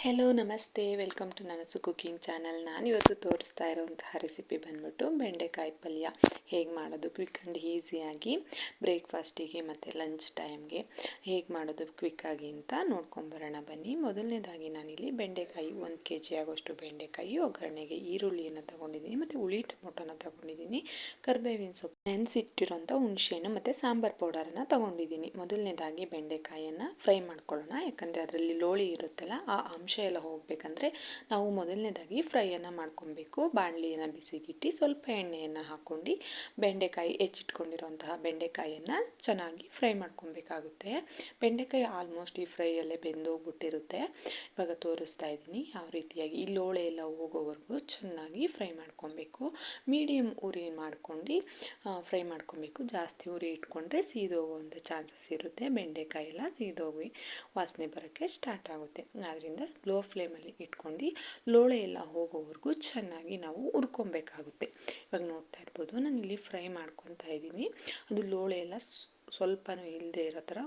Hello ನಮಸ್ತೆ, welcome to ನನಸು cooking channel. ನಾನಿವತ್ತು ತೋರಿಸ್ತಾ ಇರೋವಂತಹ ರೆಸಿಪಿ ಬಂದ್ಬಿಟ್ಟು ಬೆಂಡೆಕಾಯಿ ಪಲ್ಯ ಹೇಗೆ ಮಾಡೋದು ಕ್ವಿಕ್ ಆ್ಯಂಡ್ ಈಸಿಯಾಗಿ ಬ್ರೇಕ್ಫಾಸ್ಟಿಗೆ ಮತ್ತು ಲಂಚ್ ಟೈಮ್ಗೆ ಹೇಗೆ ಮಾಡೋದು ಕ್ವಿಕ್ಕಾಗಿ ಅಂತ ನೋಡ್ಕೊಂಬರೋಣ ಬನ್ನಿ. ಮೊದಲನೇದಾಗಿ ನಾನಿಲ್ಲಿ ಬೆಂಡೆಕಾಯಿ 1 kg ಆಗೋಷ್ಟು ಬೆಂಡೆಕಾಯಿ, ಒಗ್ಗರಣೆಗೆ ಈರುಳ್ಳಿಯನ್ನು ತೊಗೊಂಡಿದ್ದೀನಿ ಮತ್ತು ಹುಳಿ ಟೊಮೊಟೊನ ತೊಗೊಂಡಿದ್ದೀನಿ, ಕರಿಬೇವಿನ ಸೊಪ್ಪು, ನೆನೆಸಿಟ್ಟಿರೋಂಥ ಹುಣಸೆಹಣ್ಣು ಮತ್ತು ಸಾಂಬಾರು ಪೌಡರನ್ನು ತೊಗೊಂಡಿದ್ದೀನಿ. ಮೊದಲನೇದಾಗಿ ಬೆಂಡೆಕಾಯನ್ನು ಫ್ರೈ ಮಾಡ್ಕೊಳ್ಳೋಣ. ಯಾಕಂದರೆ ಅದರಲ್ಲಿ ಲೋಳಿ ಇರುತ್ತಲ್ಲ, ಆ ಅಂಶ ಎಲ್ಲ ಹೋಗಬೇಕಂದ್ರೆ ನಾವು ಮೊದಲನೇದಾಗಿ ಫ್ರೈಯನ್ನು ಮಾಡ್ಕೊಬೇಕು. ಬಾಣಲಿಯನ್ನು ಬಿಸಿಗಿಟ್ಟು ಸ್ವಲ್ಪ ಎಣ್ಣೆಯನ್ನು ಹಾಕ್ಕೊಂಡು ಬೆಂಡೆಕಾಯಿ ಹೆಚ್ಚಿಟ್ಕೊಂಡಿರೋಂತಹ ಬೆಂಡೆಕಾಯಿಯನ್ನು ಚೆನ್ನಾಗಿ ಫ್ರೈ ಮಾಡ್ಕೊಬೇಕಾಗುತ್ತೆ. ಬೆಂಡೆಕಾಯಿ ಆಲ್ಮೋಸ್ಟ್ ಈ ಫ್ರೈಯಲ್ಲೇ ಬೆಂದೋಗ್ಬಿಟ್ಟಿರುತ್ತೆ. ಇವಾಗ ತೋರಿಸ್ತಾ ಇದ್ದೀನಿ ಯಾವ ರೀತಿಯಾಗಿ ಈ ಲೋಳೆ ಎಲ್ಲ ಹೋಗೋವರೆಗೂ ಚೆನ್ನಾಗಿ ಫ್ರೈ ಮಾಡ್ಕೊಬೇಕು. ಮೀಡಿಯಮ್ ಉರಿ ಮಾಡ್ಕೊಂಡು ಫ್ರೈ ಮಾಡ್ಕೊಬೇಕು. ಜಾಸ್ತಿ ಉರಿ ಇಟ್ಕೊಂಡ್ರೆ ಸೀದೋಗುವಂಥ ಚಾನ್ಸಸ್ ಇರುತ್ತೆ. ಬೆಂಡೆಕಾಯಿ ಎಲ್ಲ ಸೀದೋಗಿ ವಾಸನೆ ಬರೋಕ್ಕೆ ಸ್ಟಾರ್ಟ್ ಆಗುತ್ತೆ. ಆದ್ದರಿಂದ ಲೋ ಫ್ಲೇಮಲ್ಲಿ ಇಟ್ಕೊಂಡು ಲೋಳೆ ಎಲ್ಲ ಹೋಗೋವರೆಗೂ ಚೆನ್ನಾಗಿ ನಾವು ಹುರ್ಕೊಬೇಕಾಗುತ್ತೆ. ಇವಾಗ ನೋಡ್ತಾ ಇರ್ಬೋದು, ನಾನು ಇಲ್ಲಿ ಫ್ರೈ ಮಾಡ್ಕೊತಾ ಇದ್ದೀನಿ. ಅದು ಲೋಳೆ ಎಲ್ಲ ಸ್ವಲ್ಪನೂ ಇಲ್ಲದೆ ಇರೋ ಥರ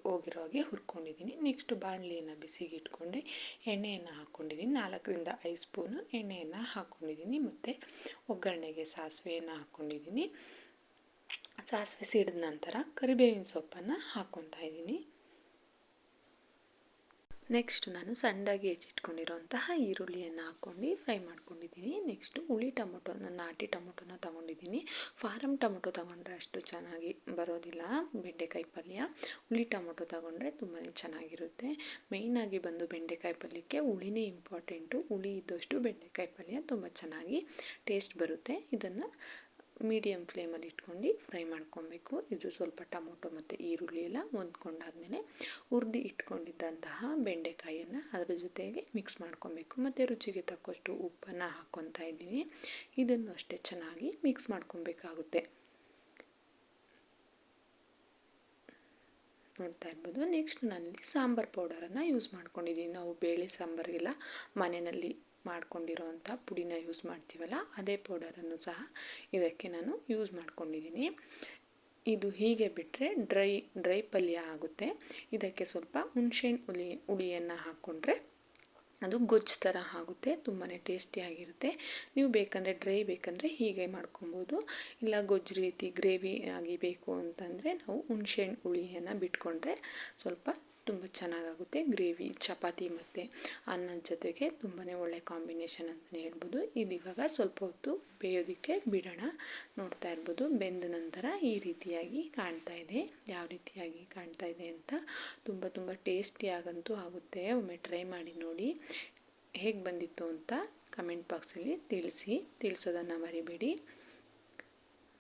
ಹೋಗಿರೋ ಹಾಗೆ ಹುರ್ಕೊಂಡಿದ್ದೀನಿ. ನೆಕ್ಸ್ಟ್ ಬಾಣಲಿಯನ್ನು ಬಿಸಿಗೆ ಇಟ್ಕೊಂಡು ಎಣ್ಣೆಯನ್ನು ಹಾಕ್ಕೊಂಡಿದ್ದೀನಿ. 4ರಿಂದ 5 ಸ್ಪೂನು ಎಣ್ಣೆಯನ್ನು ಹಾಕ್ಕೊಂಡಿದ್ದೀನಿ. ಮತ್ತು ಒಗ್ಗರಣೆಗೆ ಸಾಸಿವೆಯನ್ನು ಹಾಕ್ಕೊಂಡಿದ್ದೀನಿ. ಸಾಸಿವೆ ಸಿಡಿದ ನಂತರ ಕರಿಬೇವಿನ ಸೊಪ್ಪನ್ನು ಹಾಕ್ಕೊತಾ ಇದ್ದೀನಿ. ನೆಕ್ಸ್ಟ್ ನಾನು ಸಣ್ಣದಾಗಿ ಹೆಚ್ಚಿಟ್ಕೊಂಡಿರೋಂತಹ ಈರುಳ್ಳಿಯನ್ನು ಹಾಕ್ಕೊಂಡು ಫ್ರೈ ಮಾಡ್ಕೊಂಡಿದ್ದೀನಿ. ನೆಕ್ಸ್ಟು ಹುಳಿ ಟೊಮೊಟೊ, ನಾನು ನಾಟಿ ಟೊಮೊಟೊನ ತೊಗೊಂಡಿದ್ದೀನಿ. ಫಾರಮ್ ಟೊಮೊಟೊ ತೊಗೊಂಡ್ರೆ ಅಷ್ಟು ಚೆನ್ನಾಗಿ ಬರೋದಿಲ್ಲ ಬೆಂಡೆಕಾಯಿ ಪಲ್ಯ. ಹುಳಿ ಟೊಮೊಟೊ ತೊಗೊಂಡ್ರೆ ತುಂಬಾ ಚೆನ್ನಾಗಿರುತ್ತೆ. ಮೇಯ್ನಾಗಿ ಬಂದು ಬೆಂಡೆಕಾಯಿ ಪಲ್ಯಕ್ಕೆ ಹುಳಿನೇ ಇಂಪಾರ್ಟೆಂಟು. ಹುಳಿ ಇದ್ದಷ್ಟು ಬೆಂಡೆಕಾಯಿ ಪಲ್ಯ ತುಂಬ ಚೆನ್ನಾಗಿ ಟೇಸ್ಟ್ ಬರುತ್ತೆ. ಇದನ್ನು ಮೀಡಿಯಮ್ ಫ್ಲೇಮಲ್ಲಿ ಇಟ್ಕೊಂಡು ಫ್ರೈ ಮಾಡ್ಕೊಬೇಕು. ಇದು ಸ್ವಲ್ಪ ಟೊಮೊಟೊ ಮತ್ತು ಈರುಳ್ಳಿ ಎಲ್ಲ ಹೊಂದ್ಕೊಂಡಾದ್ಮೇಲೆ ಹುರಿದು ಇಟ್ಕೊಂಡಿದ್ದಂತಹ ಬೆಂಡೆಕಾಯಿಯನ್ನು ಅದರ ಜೊತೆಗೆ ಮಿಕ್ಸ್ ಮಾಡ್ಕೊಬೇಕು. ಮತ್ತು ರುಚಿಗೆ ತಕ್ಕಷ್ಟು ಉಪ್ಪನ್ನು ಹಾಕ್ಕೊತಾ ಇದ್ದೀನಿ. ಇದನ್ನು ಅಷ್ಟೇ ಚೆನ್ನಾಗಿ ಮಿಕ್ಸ್ ಮಾಡ್ಕೊಬೇಕಾಗುತ್ತೆ. ನೋಡ್ತಾ ಇರ್ಬೋದು. ನೆಕ್ಸ್ಟ್ ನಾನಿಲ್ಲಿ ಸಾಂಬಾರು ಪೌಡರನ್ನು ಯೂಸ್ ಮಾಡ್ಕೊಂಡಿದ್ದೀನಿ. ನಾವು ಬೇಳೆ ಸಾಂಬಾರಿಗೆಲ್ಲ ಮನೆಯಲ್ಲಿ ಮಾಡ್ಕೊಂಡಿರೋವಂಥ ಪುಡಿನ ಯೂಸ್ ಮಾಡ್ತೀವಲ್ಲ, ಅದೇ ಪೌಡರನ್ನು ಸಹ ಇದಕ್ಕೆ ನಾನು ಯೂಸ್ ಮಾಡ್ಕೊಂಡಿದ್ದೀನಿ. ಇದು ಹೀಗೆ ಬಿಟ್ಟರೆ ಡ್ರೈ ಪಲ್ಯ ಆಗುತ್ತೆ. ಇದಕ್ಕೆ ಸ್ವಲ್ಪ ಹುಣಸೆಹಣ್ಣು ಹುಳಿಯನ್ನು ಹಾಕ್ಕೊಂಡ್ರೆ ಅದು ಗೊಜ್ಜು ಥರ ಆಗುತ್ತೆ. ತುಂಬಾ ಟೇಸ್ಟಿಯಾಗಿರುತ್ತೆ. ನೀವು ಬೇಕಂದರೆ ಬೇಕಂದರೆ ಹೀಗೆ ಮಾಡ್ಕೊಬೋದು. ಇಲ್ಲ ಗೊಜ್ಜು ರೀತಿ ಗ್ರೇವಿ ಆಗಿ ಬೇಕು ಅಂತಂದರೆ ನಾವು ಹುಣಸೆಹಣ್ಣು ಹುಳಿಯನ್ನು ಬಿಟ್ಕೊಂಡ್ರೆ ಸ್ವಲ್ಪ ತುಂಬ ಚೆನ್ನಾಗಾಗುತ್ತೆ. ಗ್ರೇವಿ ಚಪಾತಿ ಮತ್ತು ಅನ್ನದ ಜೊತೆಗೆ ತುಂಬಾ ಒಳ್ಳೆ ಕಾಂಬಿನೇಷನ್ ಅಂತಲೇ ಹೇಳ್ಬೋದು. ಇದು ಇವಾಗ ಸ್ವಲ್ಪ ಹೊತ್ತು ಬೇಯೋದಕ್ಕೆ ಬಿಡೋಣ. ನೋಡ್ತಾ ಇರ್ಬೋದು, ಬೆಂದ ನಂತರ ಈ ರೀತಿಯಾಗಿ ಕಾಣ್ತಾ ಇದೆ. ಯಾವ ರೀತಿಯಾಗಿ ಕಾಣ್ತಾ ಇದೆ ಅಂತ ತುಂಬ ಟೇಸ್ಟಿಯಾಗಂತೂ ಆಗುತ್ತೆ. ಒಮ್ಮೆ ಟ್ರೈ ಮಾಡಿ ನೋಡಿ. ಹೇಗೆ ಬಂದಿತ್ತು ಅಂತ ಕಮೆಂಟ್ ಬಾಕ್ಸಲ್ಲಿ ತಿಳಿಸೋದನ್ನು ಮರಿಬೇಡಿ.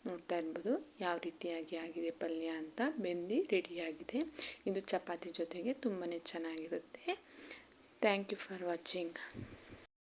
ನೋಡ್ತಾ ಇರ್ಬೋದು ಯಾವ ರೀತಿಯಾಗಿ ಆಗಿದೆ ಪಲ್ಯ ಅಂತ. ಬೆಂದು ರೆಡಿಯಾಗಿದೆ. ಇದು ಚಪಾತಿ ಜೊತೆಗೆ ತುಂಬಾ ಚೆನ್ನಾಗಿರುತ್ತೆ. Thank you for watching.